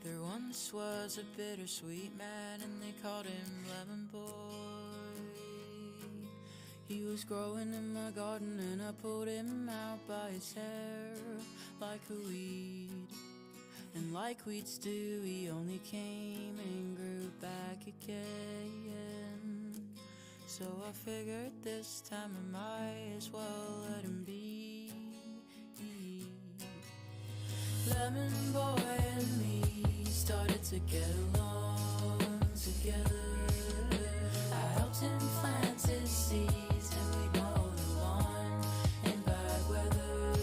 There once was a bittersweet man, and they called him Lemon Boy. He was growing in my garden, and I pulled him out by his hair like a weed. And like weeds do, he only came and grew back again. So I figured this time I might as well let him be. Lemon Boy and me started to get along together. I helped him plant his seeds, and we mowed the lawn in bad weather.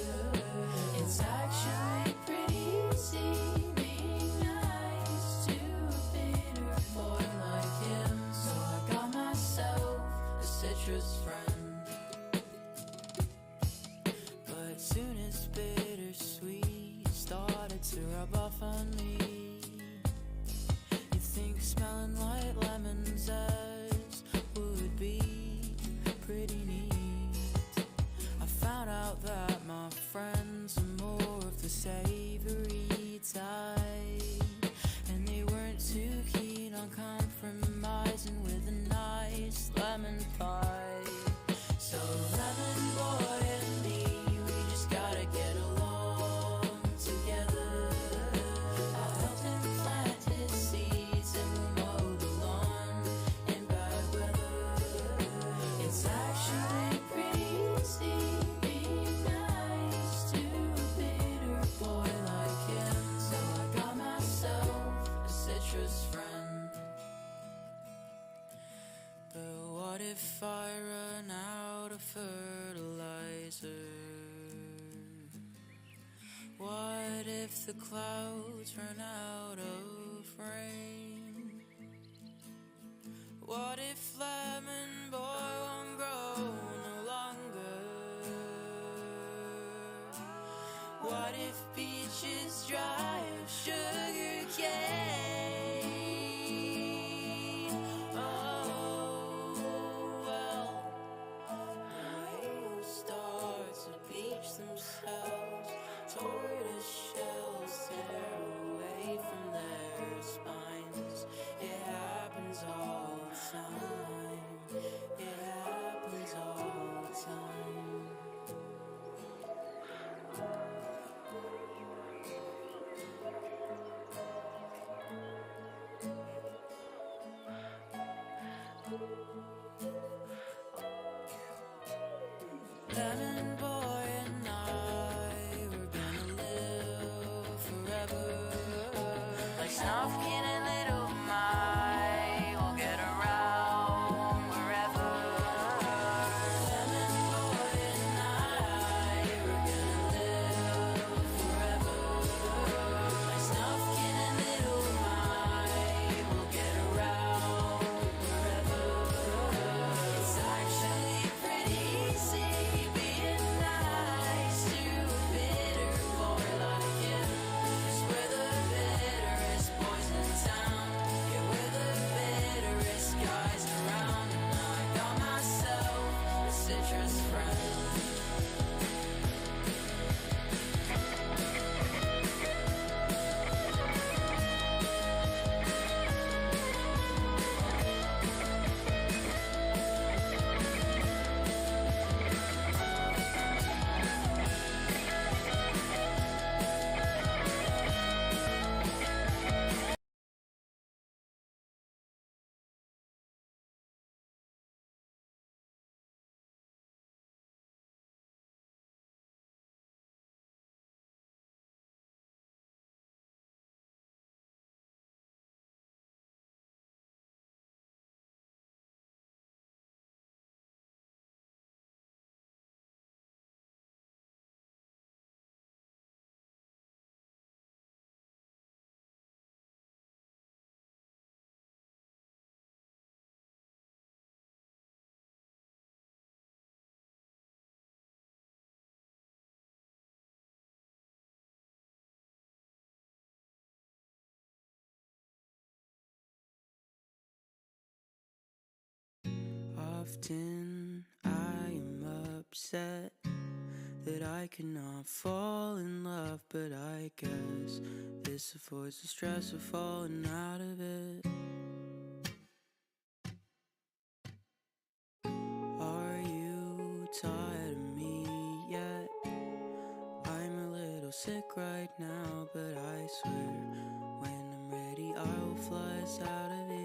It's actually pretty easy being nice to a bitter boy like him. So I got myself a citrus friend. But soon as bittersweet started to rub off on me, you think smelling like lemon zest would be pretty neat. I found out that my friends are more of the savory type, and they weren't too keen on compromising with a nice lemon pie. So Lemon Boy and me, we just gotta get along together. I helped him plant his seeds, and we mowed the lawn in bad weather. It's actually pretty easy being nice to a bitter boy like him. So I got myself a citrus friend. But what if I run out of fertilizer? What if the clouds run out of rain? What if Lemon Boy won't grow no longer? What if beaches dry of sugar cane? Oh, well, the stars to beach themselves, tortoise shells tear away from their spines. It happens all the time. It happens all the time. often I am upset that I cannot fall in love, but I guess this avoids the stress of falling out of it. Are you tired of me yet? I'm a little sick right now, but I swear when I'm ready I will fly us out of here.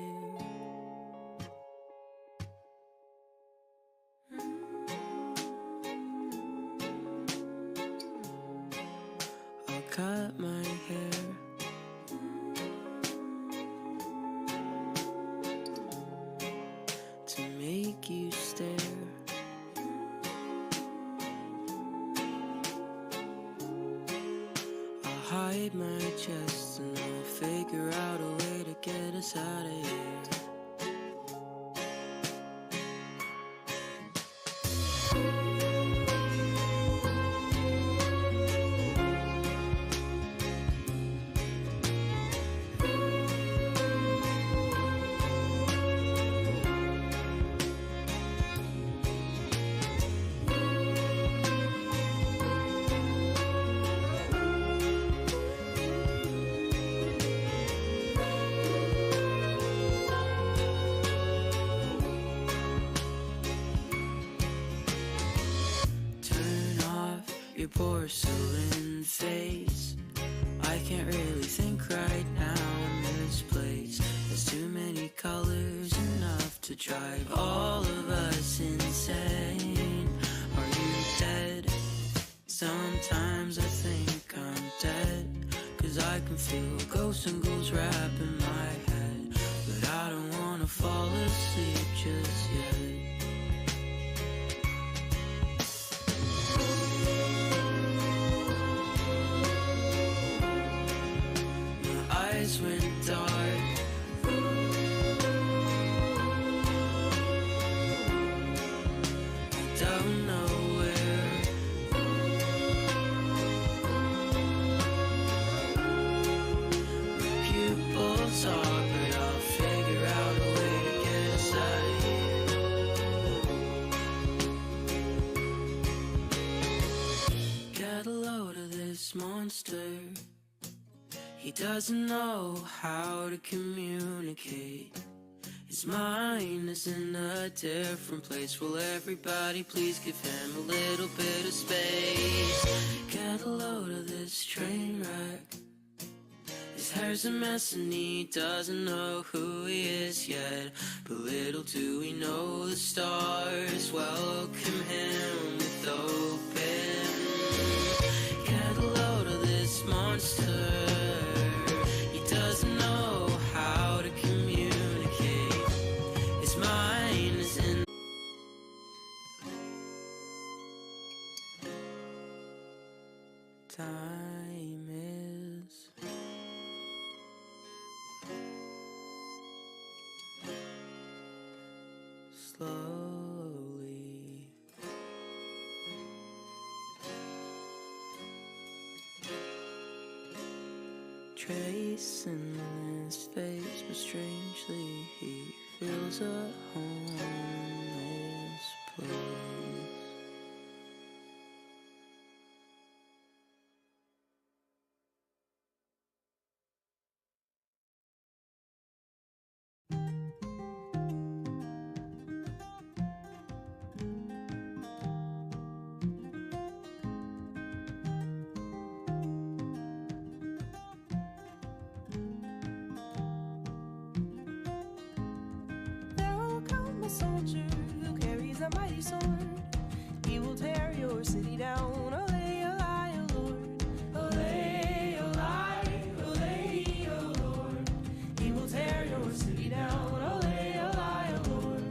I'll cut my hair, to make you stare. I'll hide my chest and I'll figure out a way to get us out of here. Your porcelain face, I can't really think right now in this place. There's too many colors, enough to drive all of us insane. Are you dead? Sometimes I think I'm dead, 'cause I can feel ghosts and ghouls wrapping my head. But I don't wanna fall asleep just yet. Went dark, I don't know where. My pupils are, but I'll figure out a way to get us out of here. Get a load of this monster. He doesn't know how to communicate. His mind is in a different place. Will everybody please give him a little bit of space? Get a load of this train wreck. His hair's a mess and he doesn't know who he is yet. But little do we know the stars welcome him with open. Get a load of this monster. Doesn't know how to communicate. His mind is in. Time is slowly tracing his face, but strangely he feels at home in this place. Soldier who carries a mighty sword, he will tear your city down. Olay, olay, O Lord. Olay, olay, olay, O Lord. He will tear your city down. Olay, olay, O Lord.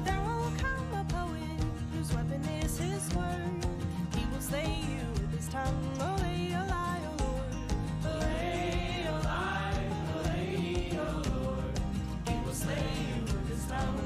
There will come a poet whose weapon is his word. He will slay you with his tongue. Olay, olay, O Lord. Olay, olay, olay, O Lord. He will slay you with his tongue.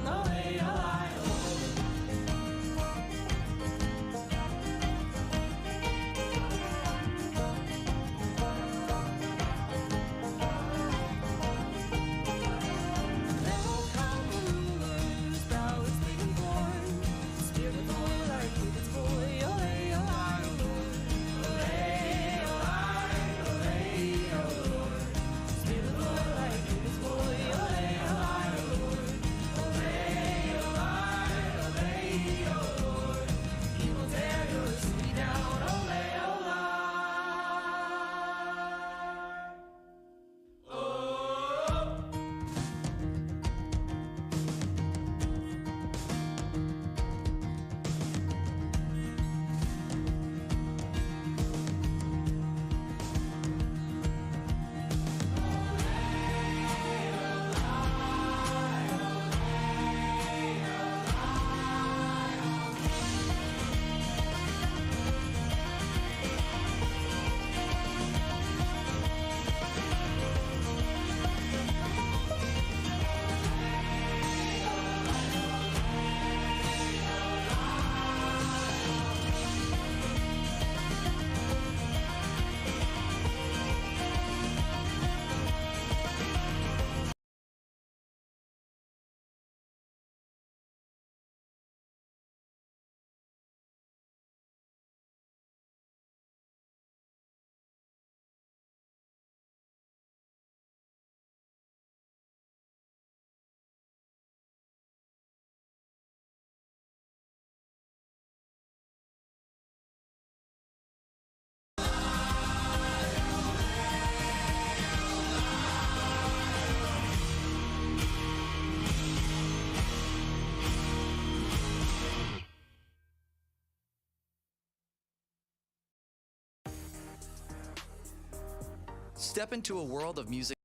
Step into a world of music.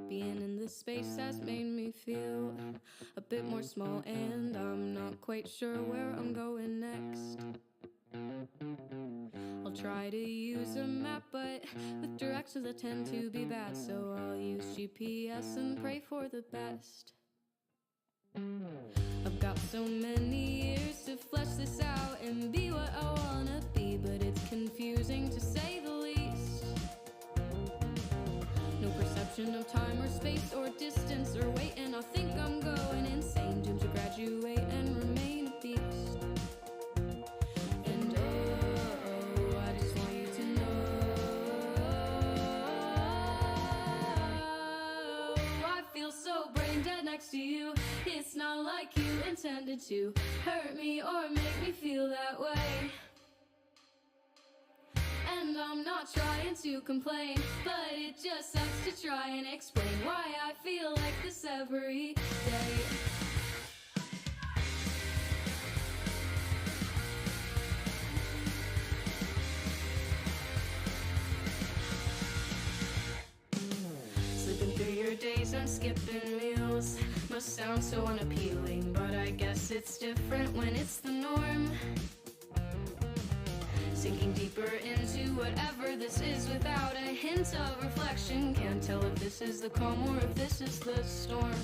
Being in this space has made me feel a bit more small, and I'm not quite sure where I'm going next. I'll try to use a map, but with directions that tend to be bad, so I'll use GPS and pray for the best. I've got so many years to flesh this out and be what I wanna be, but it's confusing to say the least. No perception of time or space or distance or weight, and I think I'm going insane, doomed to graduate and remain a beast. And oh, I just want you to know, I feel so brain dead next to you. It's not like you intended to hurt me or make me feel that way. And I'm not trying to complain, but it just sucks to try and explain why I feel like this every day. Sleeping through your days and skipping meals must sound so unappealing, but I guess it's different when it's the norm. Sinking deeper into whatever this is without a hint of reflection. Can't tell if this is the calm or if this is the storm.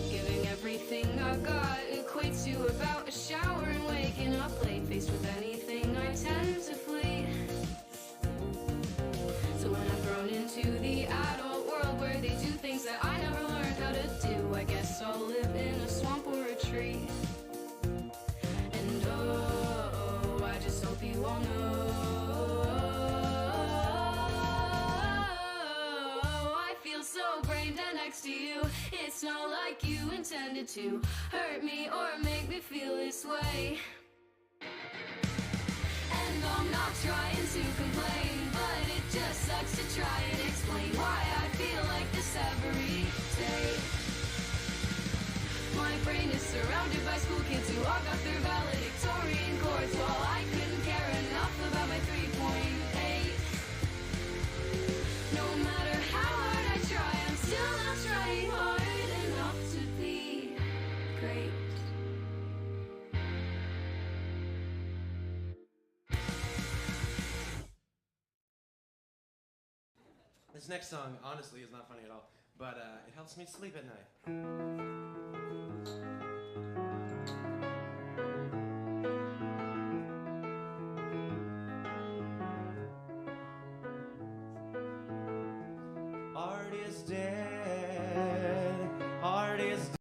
Giving everything I got equates to about a shower and waking up late. Faced with anything, I tend to flee. So when I'm thrown into the adult world where they do things that I never learned how to do, I guess I'll live in a swamp or a tree. And oh, I just hope you all know, I feel so brain dead next to you. It's not like you intended to hurt me or make me feel this way. And I'm not trying to complain, but it just sucks to try and explain why I feel like this every day. My brain is surrounded by school kids who all got their valedictorian chords, while I couldn't care enough about my 3.8. No matter how hard I try, I'm still not trying hard enough to be great. This next song, honestly, is not funny at all, but it helps me sleep at night. Art is dead. Art is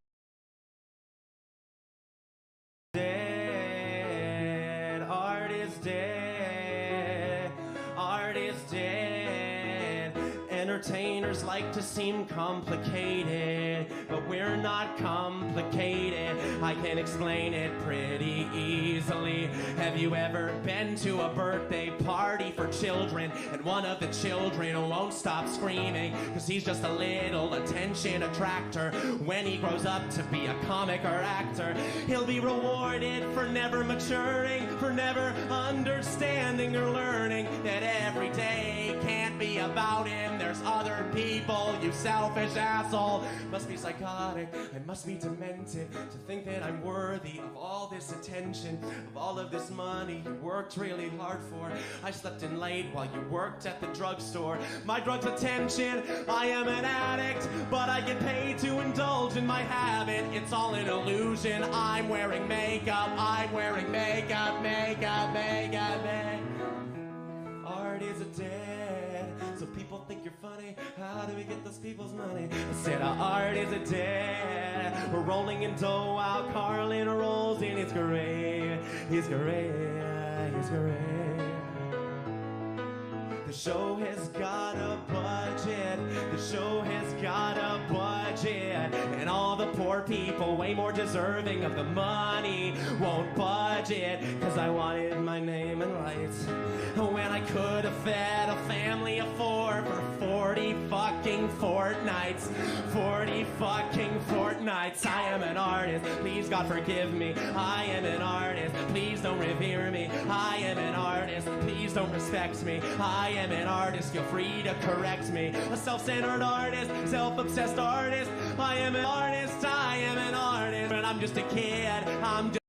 dead. Art is dead. Art is dead. Entertainers like to seem complicated, but we're not complicated. I can explain it pretty easily. Have you ever been to a birthday party for children and one of the children won't stop screaming because he's just a little attention attractor? When he grows up to be a comic or actor, he'll be rewarded for never maturing, for never understanding or learning that every day can't be about him. There's other people, you selfish asshole. Must be psychotic, I must be demented to think that I'm worthy of all this attention, of all of this money you worked really hard for. I slept in late while you worked at the drugstore. My drug's attention, I am an addict, but I get paid to indulge in my habit. It's all an illusion, I'm wearing makeup, I'm wearing makeup, makeup, makeup, makeup. Art is dead, so people think you're funny. How do we get those people's money. I said our art is a dead. We're rolling in dough while Carlin rolls in his grave. His grave, his grave. The show has got a budget. The show has got a budget. And all the poor people, way more deserving of the money, won't budget. Cause I wanted my name and lights when I could have fed a family of four for 40 fucking fortnights. 40 fucking fortnights. I am an artist, please God forgive me. I am an artist, please don't revere me. I am an artist, please don't respect me. I am an artist, feel free to correct me. A self-centered artist, self-obsessed artist. I am an artist, I am an artist. But I'm just a kid, I'm just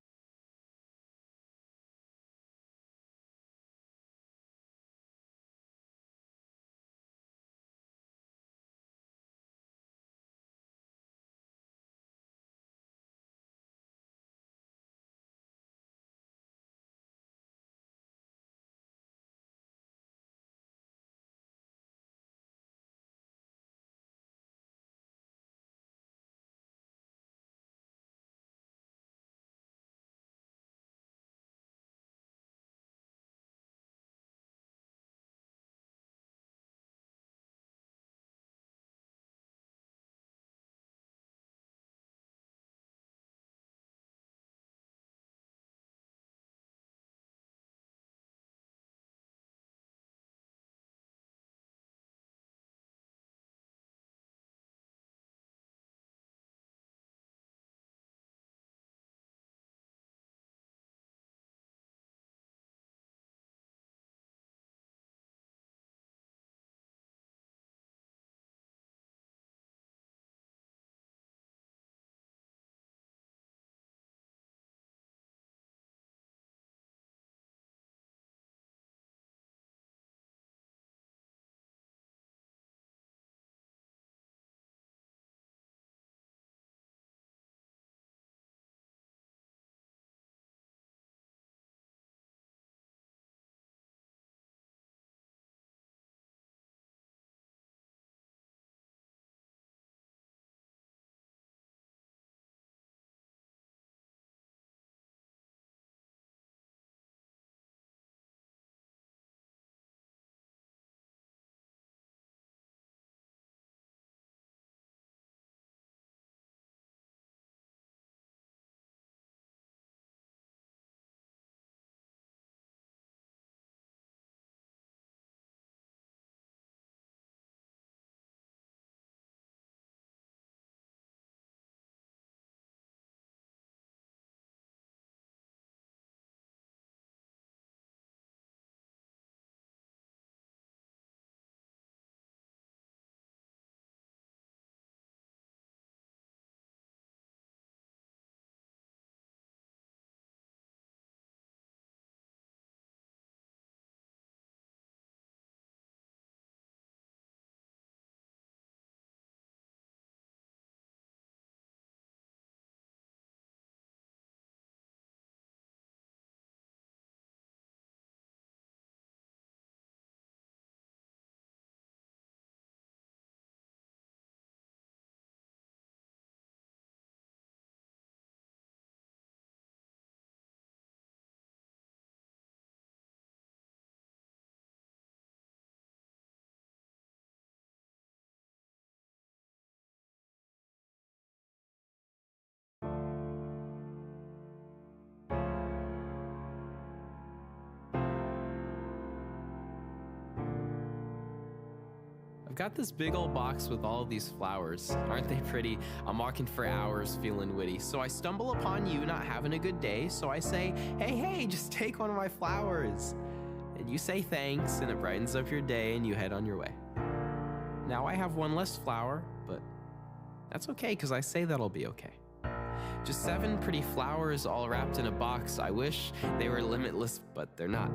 got this big old box with all of these flowers. Aren't they pretty? I'm walking for hours feeling witty. So I stumble upon you not having a good day. So I say, hey, just take one of my flowers. And you say thanks, and it brightens up your day, and you head on your way. Now I have one less flower, but that's okay, because I say that'll be okay. Just 7 pretty flowers all wrapped in a box. I wish they were limitless, but they're not.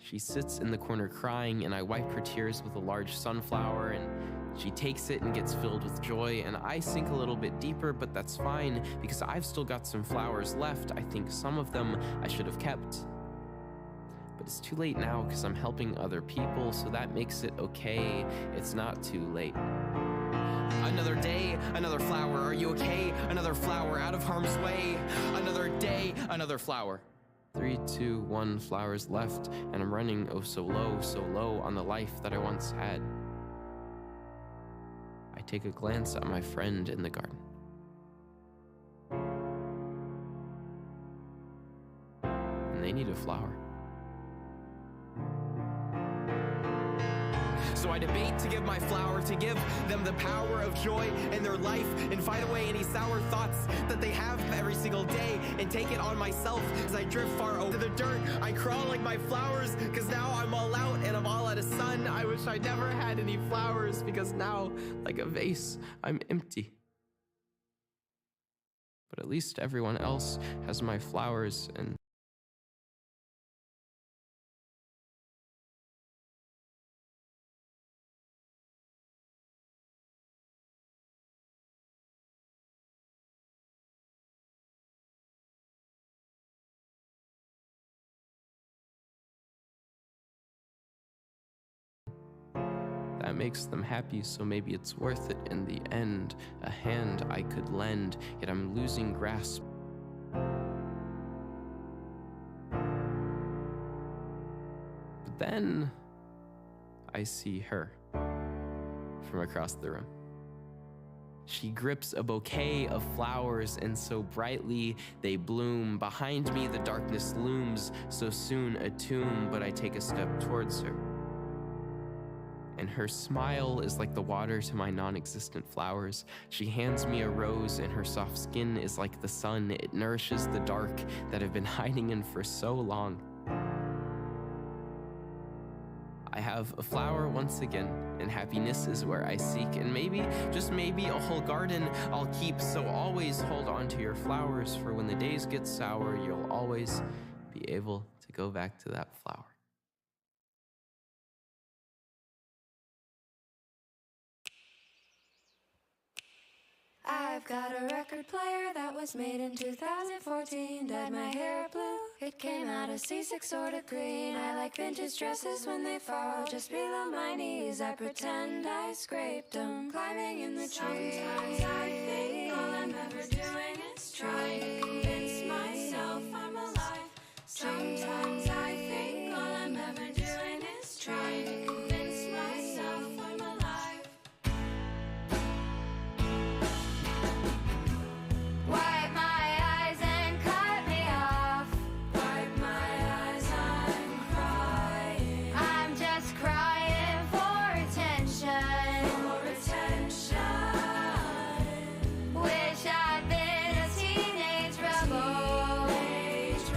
She sits in the corner crying, and I wipe her tears with a large sunflower, and she takes it and gets filled with joy, and I sink a little bit deeper, but that's fine, because I've still got some flowers left. I think some of them I should have kept. But But it's too late now because I'm helping other people, so that makes it okay. It's not too late. Another day, another flower. Are you okay? Another flower out of harm's way. Another day, another flower. 3, 2, 1 flowers left, and I'm running oh so low on the life that I once had. I take a glance at my friend in the garden. And they need a flower. So I debate to give my flower, to give them the power of joy in their life, and fight away any sour thoughts that they have every single day, and take it on myself as I drift far over the dirt. I crawl like my flowers, cause now I'm all out and I'm all out of sun. I wish I never had any flowers, because now, like a vase, I'm empty. But at least everyone else has my flowers, and that makes them happy, so maybe it's worth it in the end. A hand I could lend, yet I'm losing grasp. But then I see her from across the room. She grips a bouquet of flowers, and so brightly they bloom. Behind me the darkness looms, so soon a tomb, but I take a step towards her. And her smile is like the water to my non-existent flowers. She hands me a rose, and her soft skin is like the sun. It nourishes the dark that I've been hiding in for so long. I have a flower once again, and happiness is where I seek. And maybe, just maybe, a whole garden I'll keep. So always hold on to your flowers, for when the days get sour, you'll always be able to go back to that flower. I've got a record player that was made in 2014. Dyed my hair blue, it came out a C6 sort of green. I like vintage dresses when they fall just below my knees. I pretend I scraped them, climbing in the trees. Sometimes I think all I'm ever doing is trying to convince myself I'm alive. Sometimes I think all I'm ever doing is trying to convince myself I'm alive. Wipe my eyes and cut me off. Wipe my eyes, I'm crying. I'm just crying for attention. For attention. Wish I'd been a teenage rebel. Teenage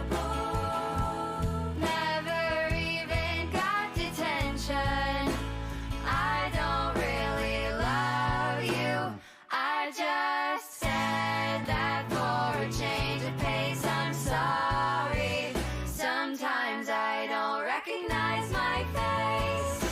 rebel. Never even got detention. I don't really love you. I just said that for a change of pace. I'm sorry. Sometimes I don't recognize my face.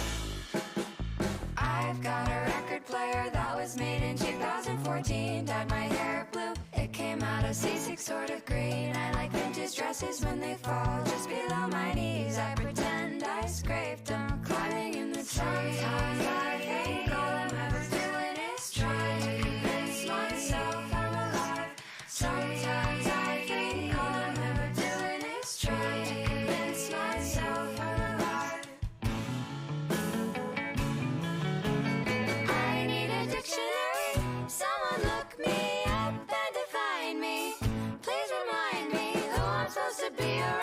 I've got a record player that was made in 2014. Dyed my hair blue, it came out a C6 sort of green. I like vintage dresses when they fall just below my knees. I pretend I scraped them, climbing in the trees. Sometimes I think all I'm ever doing is trying to convince myself I'm alive. Sometimes I think all I'm ever doing is trying to convince myself I'm alive. I need a dictionary. Someone look me up and define me. Please remind me who I'm supposed to be or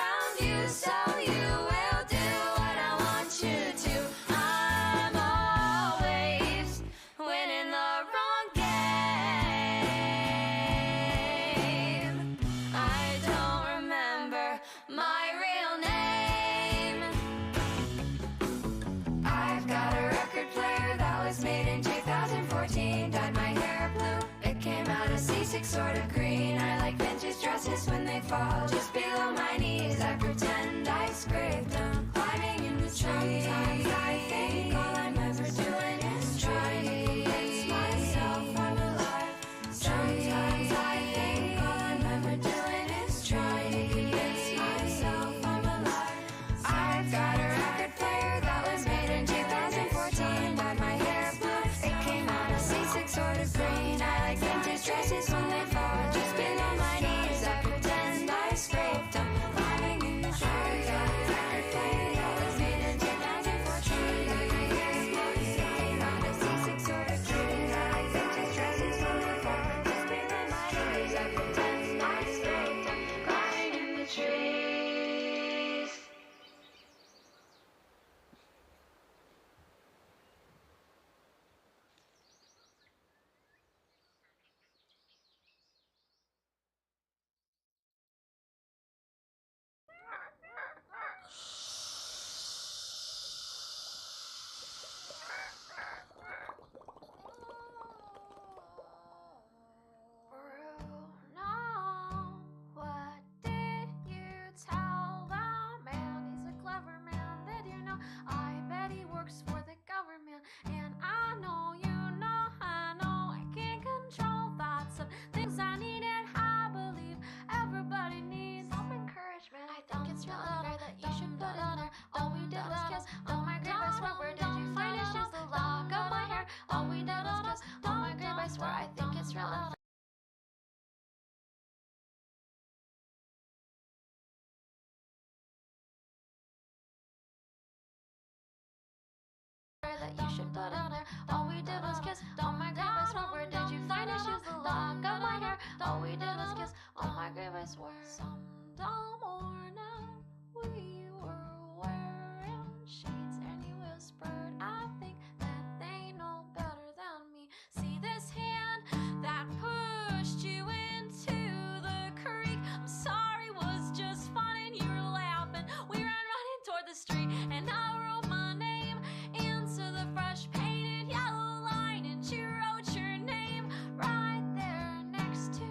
All we did was kiss. On my grave I swear, where did you find his shoes? The lock of my hair. All we did was kiss. On my grave I swear. Some dull morning we were wearing sheets, and you whispered, I think that they know better than me. See this hand that pushed you into the creek? I'm sorry, was just fun and you were laughing. We ran running toward the street, and I wrote my name into the fresh painted yellow line, and you wrote your name right there next to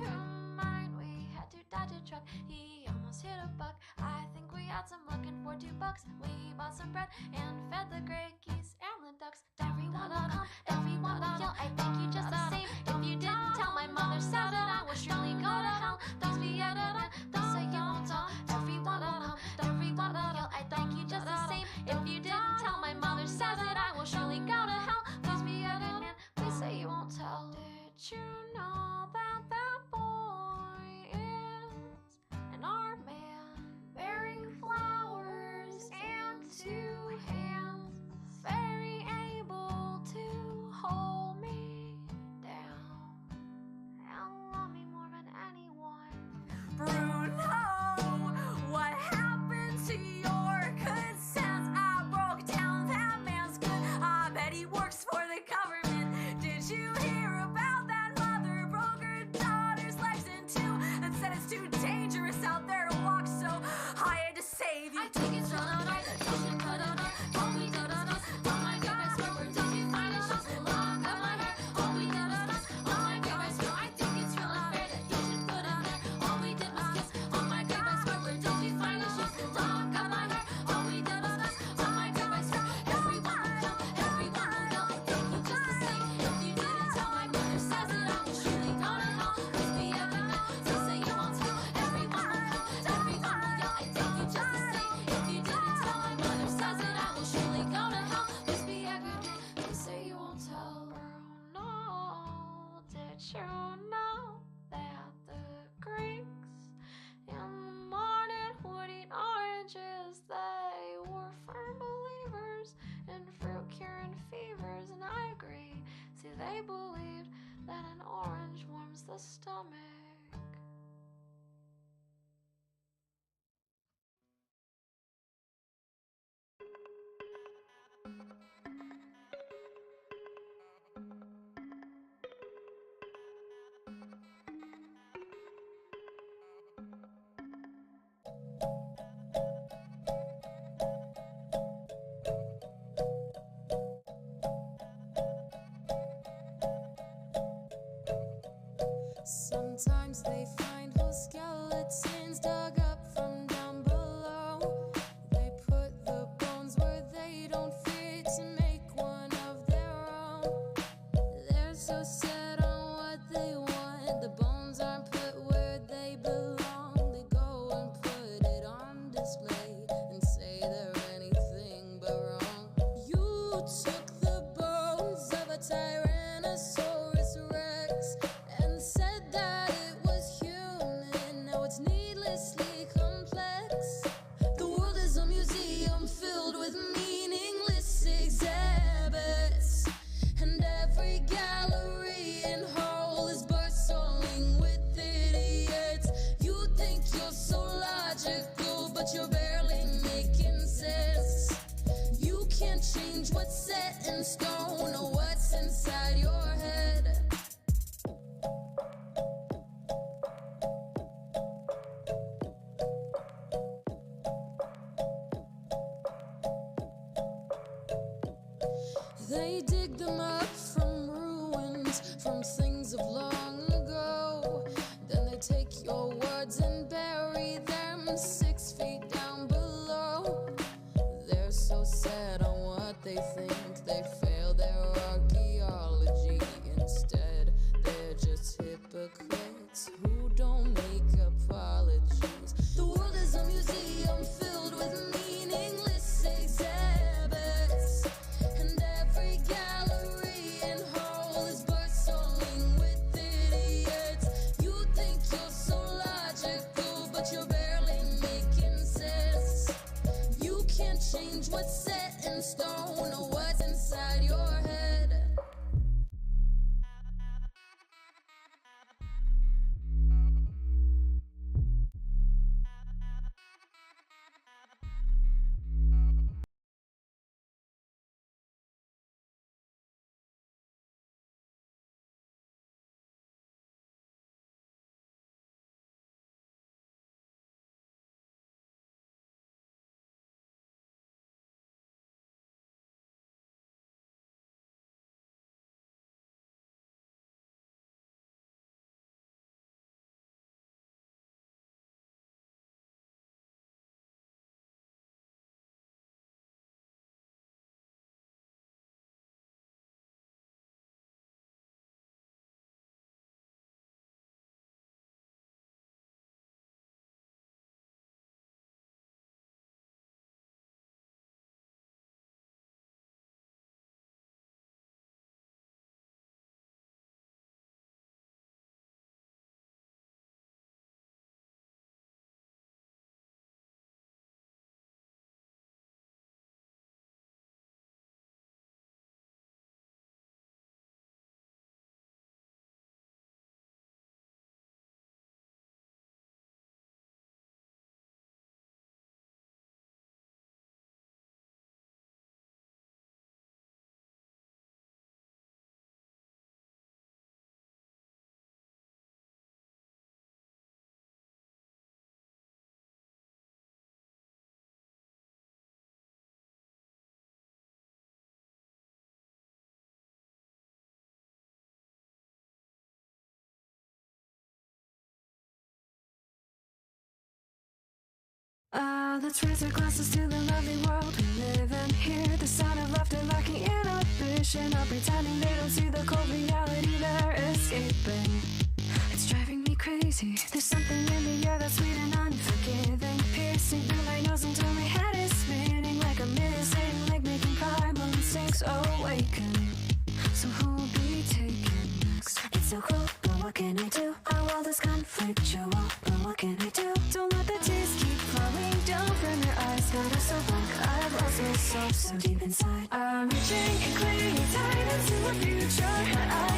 mine. We had to dodge a truck, he almost hit a buck. I think we had some looking for $2. We bought some bread and fed the gray geese and the ducks. Everyone will come, everyone will yell, I thank you just the same. If you didn't tell, my mother said that I will surely go to hell. Those be edited, they say you won't tell. Everyone will come, everyone will yell, I thank you just the same. If you didn't tell, my mother says that I will surely go to hell. Please be edited, man, please say you won't tell. Did you know that that boy is an art man, bearing flowers and 2 hands, very able to hold me down and love me more than anyone? Bruno, what happened to your good sense? I broke down, that man's good. I bet he works for the government. Did you hear about that mother broke her daughter's legs in 2 and said it's too dangerous out there to walk, so I had to save you? I think it's wrong, right? The ocean cut out there. All we did was kiss. Oh my God, I swear, where did you find his shoes? The lock of my hair. All we did was kiss. Oh my God, I swear, I think it's real unfair that you should put out there. All we did was kiss. Oh my God, I swear, where did you find his shoes? The lock of my hair. All we did was kiss. Oh my God, I swear, everyone will know, everyone will know. I thank you just the same. If you didn't tell, my mother says that I will surely go to hell. Please be evident, please say you won't tell. Everyone will know, everyone will yell, I thank you just the same. If you didn't tell, my mother says that I will surely go to hell. Please be evident, please say you won't tell. Bruno, did you know that the Greeks in the morning would eat oranges? They were firm believers in fruit curing fevers, and I agree. See, they believed that an orange warms the stomach. Sometimes they find whole skeletons dug up from down below. They put the bones where they don't fit to make one of their own. They're so set on what they want, the bones aren't put where they belong. They go and put it on display and say they're anything but wrong. You took the bones of a Tyrannosaurus Rex and said that it was human. Now it's needlessly complex. The world is a museum filled with meaningless exhibits, and every gallery and hall is bustling with idiots. You think you're so logical, but you're barely making sense. You can't change what's set in stone or what's inside your head. They dig them up from ruins, from things of long ago. Then they take your words and bury them 6 feet down below. They're so set on what they think, they fail their archaeology. Instead, they're just hypocrites who don't make apologies. The world is a museum filled with meaningless exhibits, and every gallery and hall is bustling with idiots. You think you're so logical, but you're barely making sense. You can't change what's set in stone or what's inside your Let's raise our glasses to the lovely world we live in. Hear the sound of laughter lacking inhibition, or pretending they don't see the cold reality they're escaping. It's driving me crazy. There's something in the air that's sweet and unforgiving, piercing through my nose until my head is spinning like a missing link, making primal instincts awaken. So who will be taken next? It's so cruel, but what can I do? Our world is conflictual, but what can I do? Don't let the tears keep flowing down from your eyes. Got us so blank, I've lost myself so deep inside. I'm reaching and clinging tight into the future.